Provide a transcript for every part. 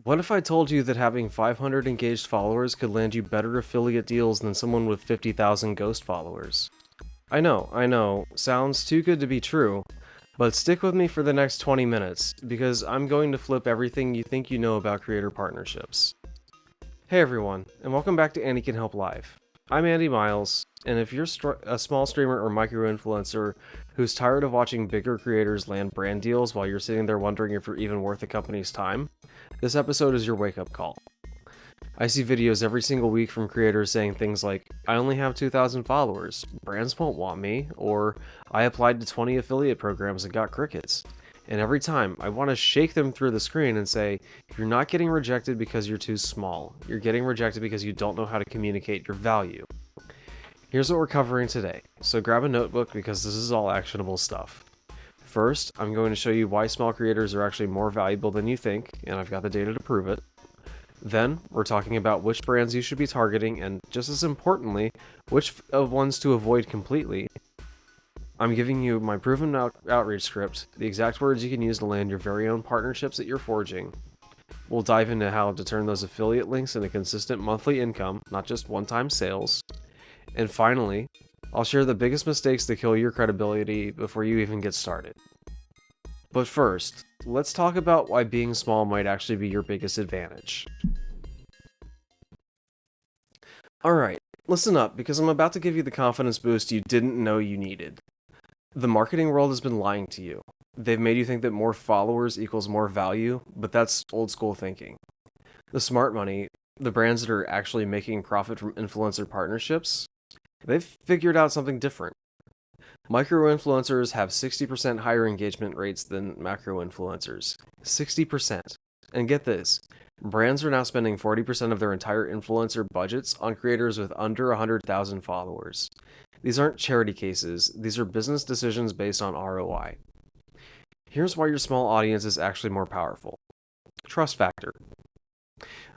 What if I told you that having 500 engaged followers could land you better affiliate deals than someone with 50,000 ghost followers? I know, sounds too good to be true, but stick with me for the next 20 minutes, because I'm going to flip everything you think you know about creator partnerships. Hey everyone, and welcome back to Andi Can Help Live. I'm Andy Miles, and if you're a small streamer or micro-influencer who's tired of watching bigger creators land brand deals while you're sitting there wondering if you're even worth the company's time, this episode is your wake-up call. I see videos every single week from creators saying things like, I only have 2,000 followers, brands won't want me, or I applied to 20 affiliate programs and got crickets. And every time, I want to shake them through the screen and say, you're not getting rejected because you're too small. You're getting rejected because you don't know how to communicate your value. Here's what we're covering today, so grab a notebook because this is all actionable stuff. First, I'm going to show you why small creators are actually more valuable than you think, and I've got the data to prove it. Then, we're talking about which brands you should be targeting, and just as importantly, which of ones to avoid completely. I'm giving you my proven outreach script, the exact words you can use to land your very own partnerships that you're forging. We'll dive into how to turn those affiliate links into consistent monthly income, not just one-time sales. And finally, I'll share the biggest mistakes that kill your credibility before you even get started. But first, let's talk about why being small might actually be your biggest advantage. Alright, listen up, because I'm about to give you the confidence boost you didn't know you needed. The marketing world has been lying to you. They've made you think that more followers equals more value, but that's old school thinking. The smart money, the brands that are actually making profit from influencer partnerships, they've figured out something different. Micro-influencers have 60% higher engagement rates than macro-influencers. 60%. And get this, brands are now spending 40% of their entire influencer budgets on creators with under 100,000 followers. These aren't charity cases, these are business decisions based on ROI. Here's why your small audience is actually more powerful. Trust factor.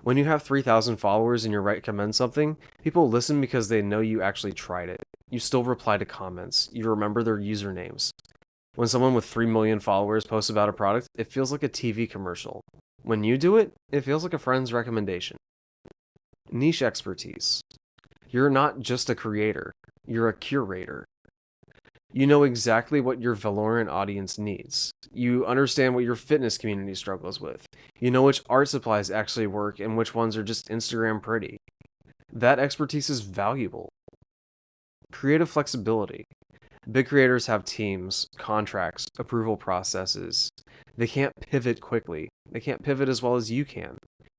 When you have 3,000 followers and you recommend something, people listen because they know you actually tried it. You still reply to comments. You remember their usernames. When someone with 3 million followers posts about a product, it feels like a TV commercial. When you do it, it feels like a friend's recommendation. Niche expertise. You're not just a creator, you're a curator. You know exactly what your Valorant audience needs. You understand what your fitness community struggles with. You know which art supplies actually work and which ones are just Instagram pretty. That expertise is valuable. Creative flexibility. Big creators have teams, contracts, approval processes. They can't pivot quickly. They can't pivot as well as you can.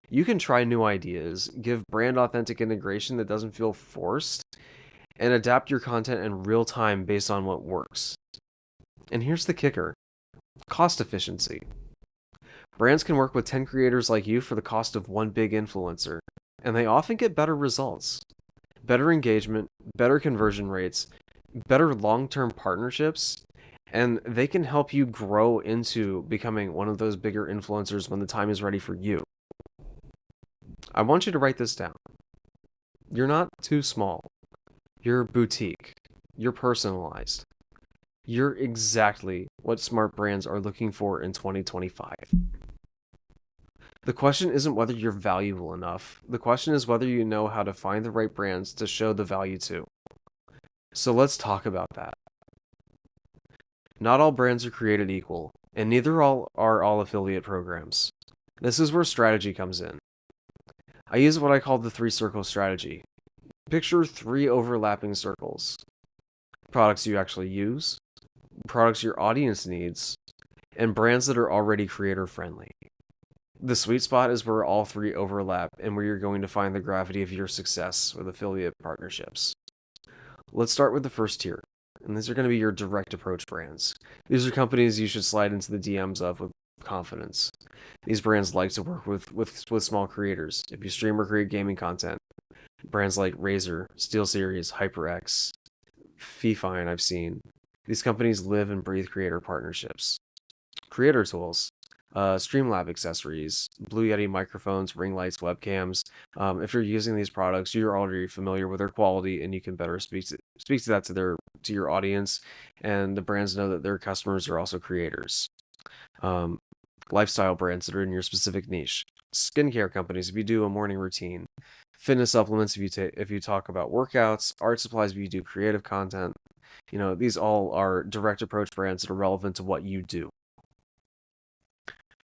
You can try new ideas, give brand authentic integration that doesn't feel forced, and adapt your content in real time based on what works. And here's the kicker. Cost efficiency. Brands can work with 10 creators like you for the cost of one big influencer, and they often get better results. Better engagement, better conversion rates, better long-term partnerships, and they can help you grow into becoming one of those bigger influencers when the time is ready for you. I want you to write this down. You're not too small. You're boutique. You're personalized. You're exactly what smart brands are looking for in 2025. The question isn't whether you're valuable enough. The question is whether you know how to find the right brands to show the value to. So let's talk about that. Not all brands are created equal, and neither are all affiliate programs. This is where strategy comes in. I use what I call the 3-circle strategy. Picture 3 overlapping circles. Products you actually use, products your audience needs, and brands that are already creator friendly. The sweet spot is where all 3 overlap and where you're going to find the gravity of your success with affiliate partnerships. Let's start with the first tier, and these are going to be your direct approach brands. These are companies you should slide into the DMs of with confidence. These brands like to work with small creators. If you stream or create gaming content, brands like Razer, SteelSeries, HyperX, Fifine I've seen. These companies live and breathe creator partnerships. Creator tools, Streamlab accessories, Blue Yeti microphones, ring lights, webcams. If you're using these products, you're already familiar with their quality, and you can better speak to that to your audience, and the brands know that their customers are also creators. lifestyle brands that are in your specific niche, skincare companies if you do a morning routine, fitness supplements if you talk about workouts, art supplies if you do creative content. These all are direct approach brands that are relevant to what you do.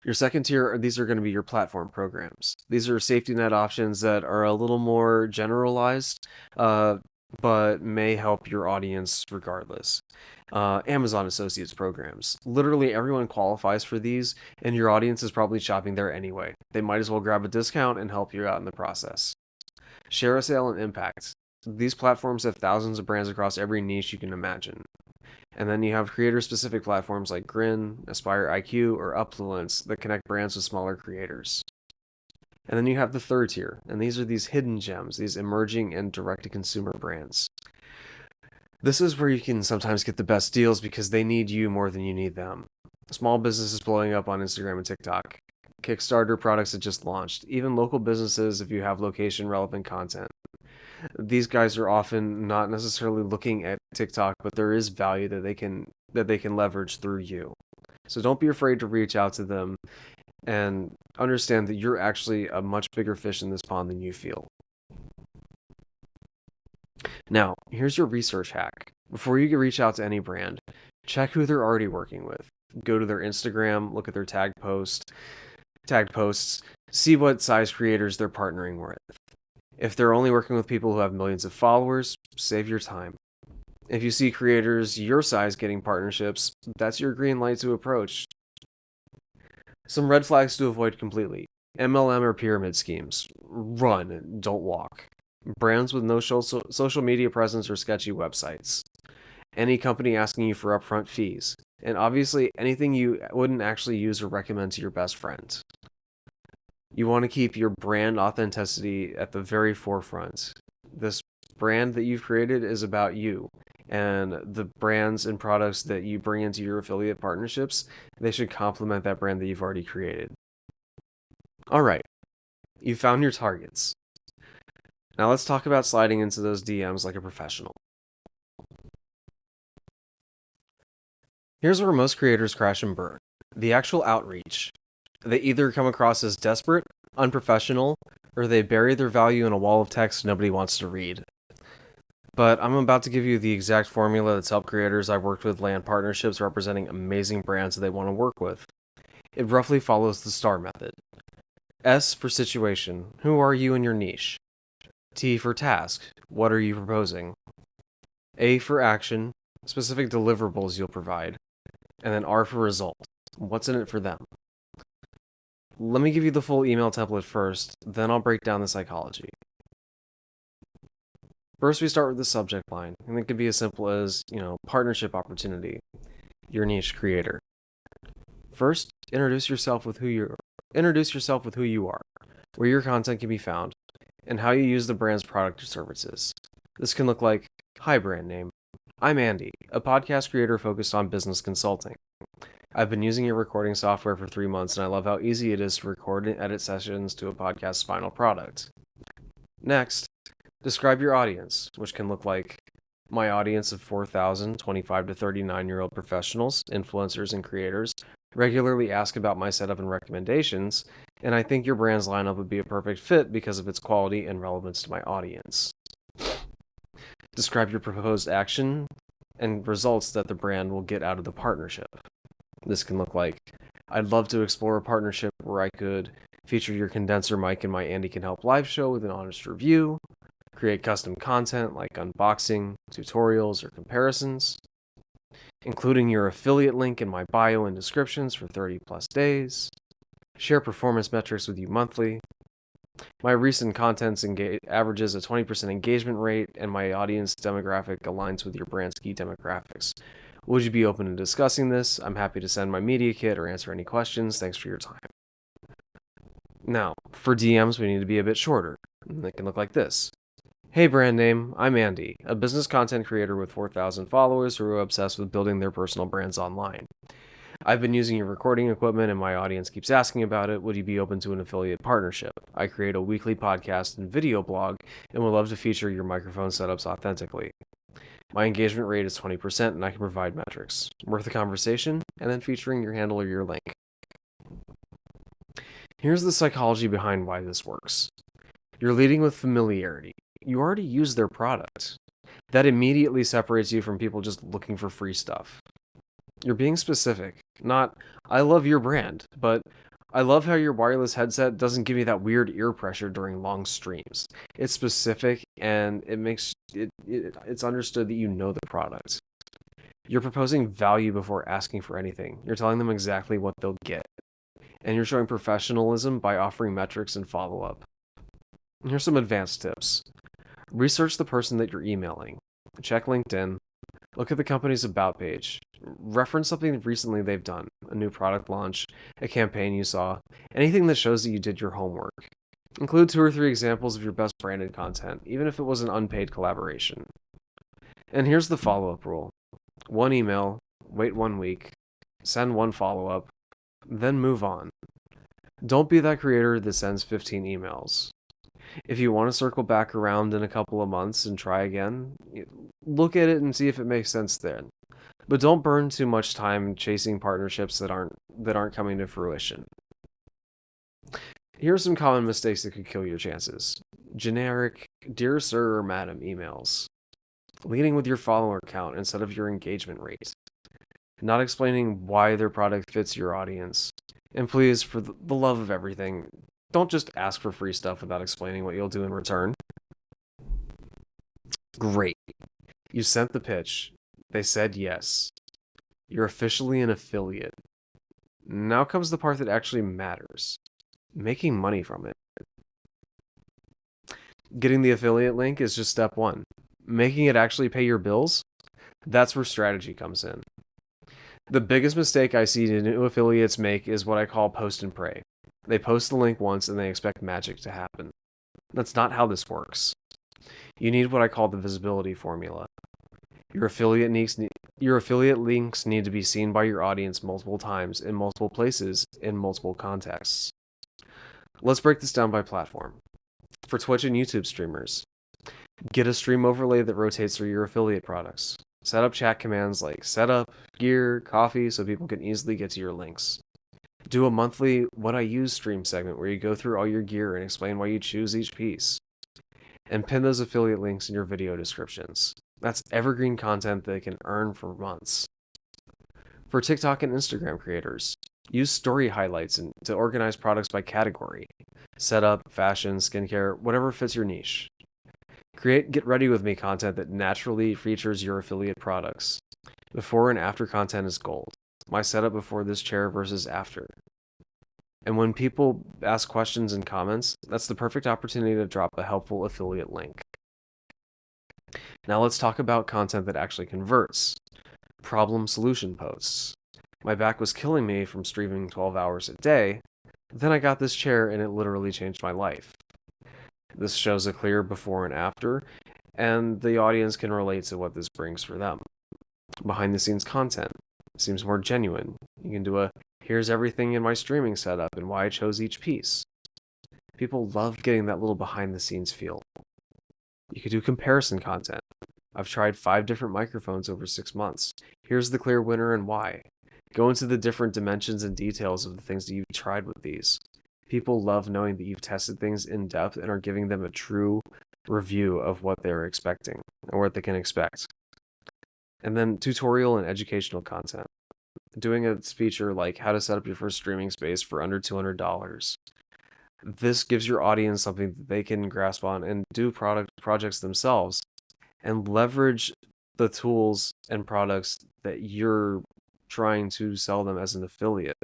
Your second tier, these are going to be your platform programs. These are safety net options that are a little more generalized, but may help your audience regardless. Amazon Associates programs. Literally everyone qualifies for these, and your audience is probably shopping there anyway. They might as well grab a discount and help you out in the process. Share a sale and impact. These platforms have thousands of brands across every niche you can imagine. And then you have creator-specific platforms like Grin, Aspire IQ, or Upfluence that connect brands with smaller creators. And then you have the third tier, and these are these hidden gems, these emerging and direct-to-consumer brands. This is where you can sometimes get the best deals because they need you more than you need them. Small businesses blowing up on Instagram and TikTok, Kickstarter products that just launched, even local businesses if you have location-relevant content. These guys are often not necessarily looking at TikTok, but there is value that they can leverage through you. So don't be afraid to reach out to them and understand that you're actually a much bigger fish in this pond than you feel. Now, here's your research hack. Before you reach out to any brand, check who they're already working with. Go to their Instagram, look at their tagged posts, see what size creators they're partnering with. If they're only working with people who have millions of followers, save your time. If you see creators your size getting partnerships, that's your green light to approach. Some red flags to avoid completely. MLM or pyramid schemes. Run, don't walk. Brands with no social media presence or sketchy websites. Any company asking you for upfront fees. And obviously, anything you wouldn't actually use or recommend to your best friend. You want to keep your brand authenticity at the very forefront. This brand that you've created is about you, and the brands and products that you bring into your affiliate partnerships, they should complement that brand that you've already created. All right, you found your targets. Now let's talk about sliding into those DMs like a professional. Here's where most creators crash and burn. The actual outreach. They either come across as desperate, unprofessional, or they bury their value in a wall of text nobody wants to read. But I'm about to give you the exact formula that's helped creators I've worked with land partnerships representing amazing brands that they want to work with. It roughly follows the STAR method. S for situation. Who are you in your niche? T for task. What are you proposing? A for action. Specific deliverables you'll provide. And then R for result. What's in it for them? Let me give you the full email template first, then I'll break down the psychology. First, we start with the subject line, and it could be as simple as, partnership opportunity, your niche creator. First, introduce yourself with who you are, where your content can be found, and how you use the brand's product or services. This can look like, hi brand name, I'm Andi, a podcast creator focused on business consulting. I've been using your recording software for 3 months, and I love how easy it is to record and edit sessions to a podcast's final product. Next, describe your audience, which can look like my audience of 4,000 25 to 39-year-old professionals, influencers, and creators regularly ask about my setup and recommendations, and I think your brand's lineup would be a perfect fit because of its quality and relevance to my audience. Describe your proposed action and results that the brand will get out of the partnership. This can look like, I'd love to explore a partnership where I could feature your condenser mic in my Andi Can Help live show with an honest review, create custom content like unboxing, tutorials, or comparisons, including your affiliate link in my bio and descriptions for 30 plus days, share performance metrics with you monthly. My recent content averages a 20% engagement rate, and my audience demographic aligns with your brand's key demographics. Would you be open to discussing this? I'm happy to send my media kit or answer any questions. Thanks for your time. Now, for DMs, we need to be a bit shorter. They can look like this. Hey brand name, I'm Andi, a business content creator with 4,000 followers who are obsessed with building their personal brands online. I've been using your recording equipment and my audience keeps asking about it. Would you be open to an affiliate partnership? I create a weekly podcast and video blog and would love to feature your microphone setups authentically. My engagement rate is 20% and I can provide metrics. Worth a conversation, and then featuring your handle or your link. Here's the psychology behind why this works. You're leading with familiarity. You already use their product. That immediately separates you from people just looking for free stuff. You're being specific, not, I love your brand, but I love how your wireless headset doesn't give me that weird ear pressure during long streams. It's specific and it's understood that you know the product. You're proposing value before asking for anything. You're telling them exactly what they'll get. And you're showing professionalism by offering metrics and follow up. Here's some advanced tips. Research the person that you're emailing. Check LinkedIn. Look at the company's about page. Reference something recently they've done, a new product launch, a campaign you saw, anything that shows that you did your homework. Include 2 or 3 examples of your best branded content, even if it was an unpaid collaboration. And here's the follow-up rule. 1 email, wait 1 week, send 1 follow-up, then move on. Don't be that creator that sends 15 emails. If you want to circle back around in a couple of months and try again, look at it and see if it makes sense then. But don't burn too much time chasing partnerships that aren't coming to fruition. Here are some common mistakes that could kill your chances. Generic, dear sir or madam emails. Leading with your follower count instead of your engagement rate. Not explaining why their product fits your audience. And please, for the love of everything, don't just ask for free stuff without explaining what you'll do in return. Great. You sent the pitch. They said yes. You're officially an affiliate. Now comes the part that actually matters. Making money from it. Getting the affiliate link is just step 1. Making it actually pay your bills? That's where strategy comes in. The biggest mistake I see new affiliates make is what I call post and pray. They post the link once and they expect magic to happen. That's not how this works. You need what I call the visibility formula. Your affiliate links need to be seen by your audience multiple times, in multiple places, in multiple contexts. Let's break this down by platform. For Twitch and YouTube streamers, get a stream overlay that rotates through your affiliate products. Set up chat commands like setup, gear, coffee so people can easily get to your links. Do a monthly What I Use stream segment where you go through all your gear and explain why you choose each piece. And pin those affiliate links in your video descriptions. That's evergreen content they can earn for months. For TikTok and Instagram creators, use story highlights to organize products by category. Setup, fashion, skincare, whatever fits your niche. Create Get Ready With Me content that naturally features your affiliate products. Before and after content is gold. My setup before this chair versus after. And when people ask questions in comments, that's the perfect opportunity to drop a helpful affiliate link. Now let's talk about content that actually converts. Problem solution posts. My back was killing me from streaming 12 hours a day. Then I got this chair and it literally changed my life. This shows a clear before and after, and the audience can relate to what this brings for them. Behind the scenes content seems more genuine. You can do a here's everything in my streaming setup and why I chose each piece. People love getting that little behind the scenes feel. You could do comparison content. I've tried 5 different microphones over 6 months. Here's the clear winner and why. Go into the different dimensions and details of the things that you've tried with these. People love knowing that you've tested things in depth and are giving them a true review of what they're expecting or what they can expect. And then tutorial and educational content. Doing a feature like how to set up your first streaming space for under $200. This gives your audience something that they can grasp on and do projects themselves and leverage the tools and products that you're trying to sell them as an affiliate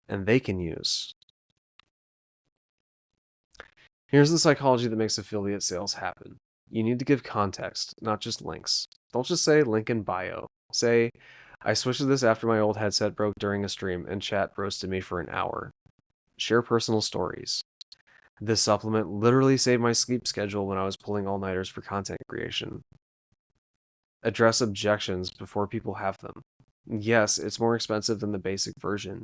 and they can use. Here's the psychology that makes affiliate sales happen. You need to give context, not just links. Don't just say link in bio. Say, I switched to this after my old headset broke during a stream and chat roasted me for an hour. Share personal stories. This supplement literally saved my sleep schedule when I was pulling all-nighters for content creation. Address objections before people have them. Yes, it's more expensive than the basic version,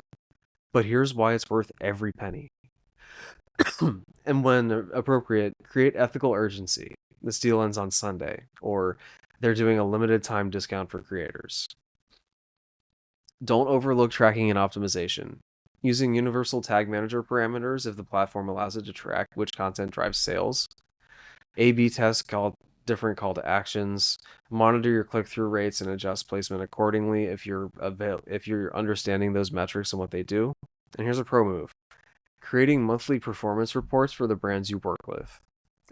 but here's why it's worth every penny. And when appropriate, create ethical urgency. This deal ends on Sunday, or they're doing a limited time discount for creators. Don't overlook tracking and optimization. Using universal tag manager parameters if the platform allows it to track which content drives sales. A/B test different call to actions. Monitor your click-through rates and adjust placement accordingly if you're understanding those metrics and what they do. And here's a pro move. Creating monthly performance reports for the brands you work with.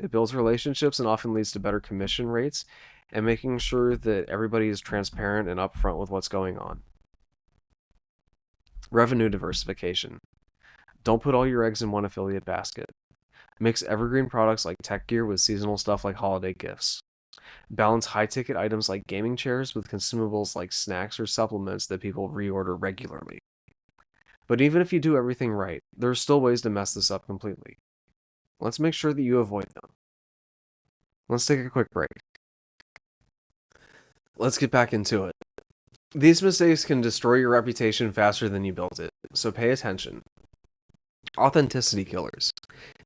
It builds relationships and often leads to better commission rates, and making sure that everybody is transparent and upfront with what's going on. Revenue diversification. Don't put all your eggs in one affiliate basket. Mix evergreen products like tech gear with seasonal stuff like holiday gifts. Balance high-ticket items like gaming chairs with consumables like snacks or supplements that people reorder regularly. But even if you do everything right, there are still ways to mess this up completely. Let's make sure that you avoid them. Let's take a quick break. Let's get back into it. These mistakes can destroy your reputation faster than you built it, so pay attention. Authenticity killers.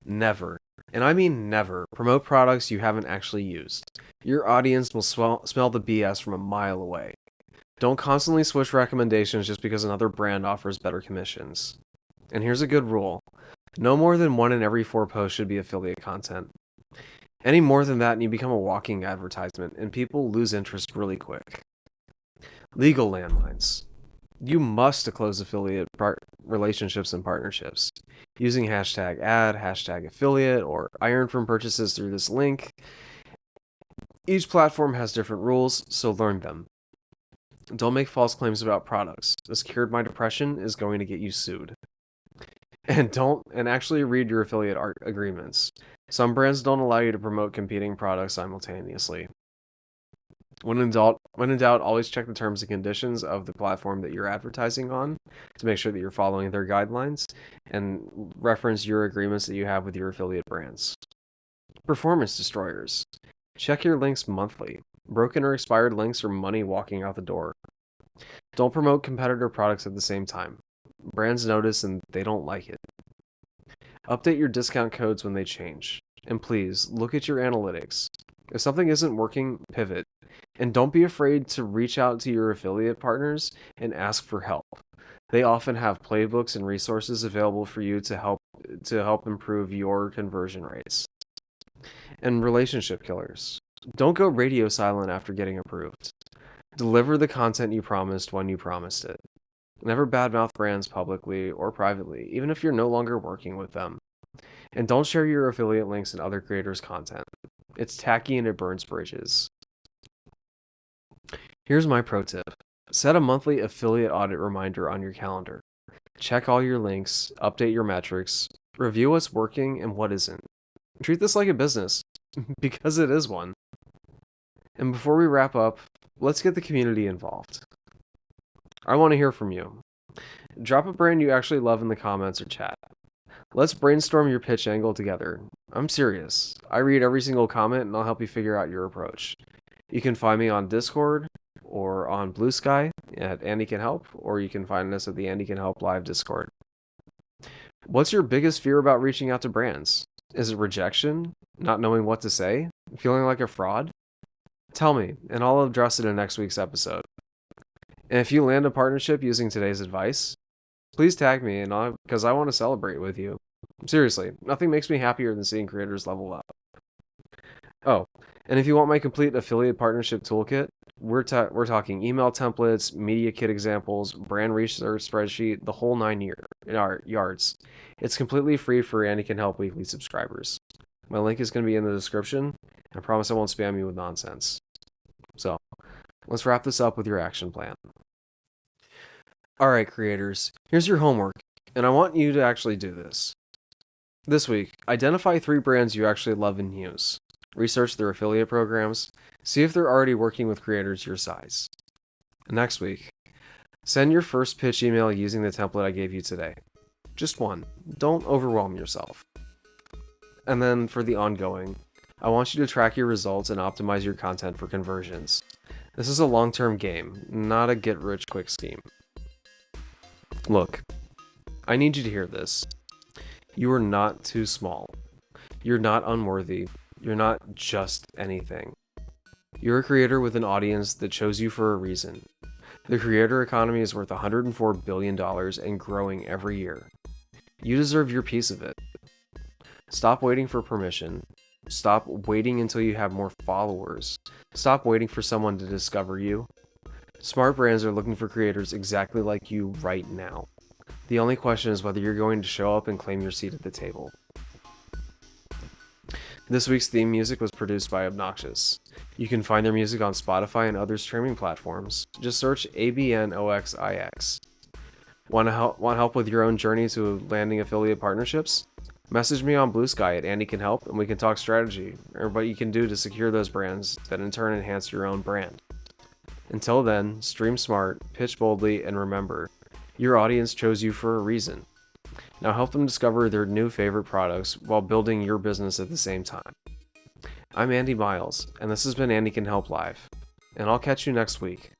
Never, and I mean never, promote products you haven't actually used. Your audience will smell the BS from a mile away. Don't constantly switch recommendations just because another brand offers better commissions. And here's a good rule. No more than 1 in every 4 posts should be affiliate content. Any more than that and you become a walking advertisement, and people lose interest really quick. Legal landmines. You must close affiliate relationships and partnerships. Using hashtag ad, hashtag affiliate, or I earn from purchases through this link. Each platform has different rules, so learn them. Don't make false claims about products. This cured my depression is going to get you sued. And actually read your affiliate agreements. Some brands don't allow you to promote competing products simultaneously. When in doubt, always check the terms and conditions of the platform that you're advertising on to make sure that you're following their guidelines, and reference your agreements that you have with your affiliate brands. Performance destroyers. Check your links monthly. Broken or expired links are money walking out the door. Don't promote competitor products at the same time. Brands notice and they don't like it. Update your discount codes when they change. And please, look at your analytics. If something isn't working, pivot. And don't be afraid to reach out to your affiliate partners and ask for help. They often have playbooks and resources available for you to help improve your conversion rates. And relationship killers. Don't go radio silent after getting approved. Deliver the content you promised when you promised it. Never badmouth brands publicly or privately, even if you're no longer working with them. And don't share your affiliate links and other creators' content. It's tacky and it burns bridges. Here's my pro tip. Set a monthly affiliate audit reminder on your calendar. Check all your links, update your metrics, review what's working and what isn't. Treat this like a business, because it is one. And before we wrap up, let's get the community involved. I want to hear from you. Drop a brand you actually love in the comments or chat. Let's brainstorm your pitch angle together. I'm serious. I read every single comment and I'll help you figure out your approach. You can find me on Discord or on Blue Sky at Andi Can Help, or you can find us at the Andi Can Help live Discord. What's your biggest fear about reaching out to brands? Is it rejection? Not knowing what to say? Feeling like a fraud? Tell me, and I'll address it in next week's episode. And if you land a partnership using today's advice, please tag me, because I want to celebrate with you. Seriously, nothing makes me happier than seeing creators level up. Oh, and if you want my complete affiliate partnership toolkit, we're talking email templates, media kit examples, brand research spreadsheet, the whole 9 yards. It's completely free for Andi Can Help weekly subscribers. My link is going to be in the description. I promise I won't spam you with nonsense. So, let's wrap this up with your action plan. Alright, creators, here's your homework, and I want you to actually do this. This week, identify 3 brands you actually love and use. Research their affiliate programs. See if they're already working with creators your size. Next week, send your first pitch email using the template I gave you today. Just one. Don't overwhelm yourself. And then for the ongoing, I want you to track your results and optimize your content for conversions. This is a long-term game, not a get-rich-quick scheme. Look, I need you to hear this. You are not too small. You're not unworthy. You're not just anything. You're a creator with an audience that chose you for a reason. The creator economy is worth $104 billion and growing every year. You deserve your piece of it. Stop waiting for permission. Stop waiting until you have more followers. Stop waiting for someone to discover you. Smart brands are looking for creators exactly like you right now. The only question is whether you're going to show up and claim your seat at the table. This week's theme music was produced by Obnoxious. You can find their music on Spotify and other streaming platforms. Just search ABNOXIX. Want help with your own journey to landing affiliate partnerships? Message me on Blue Sky at Andi Can Help, and we can talk strategy, or what you can do to secure those brands that in turn enhance your own brand. Until then, stream smart, pitch boldly, and remember, your audience chose you for a reason. Now help them discover their new favorite products while building your business at the same time. I'm Andy Miles, and this has been Andi Can Help Live, and I'll catch you next week.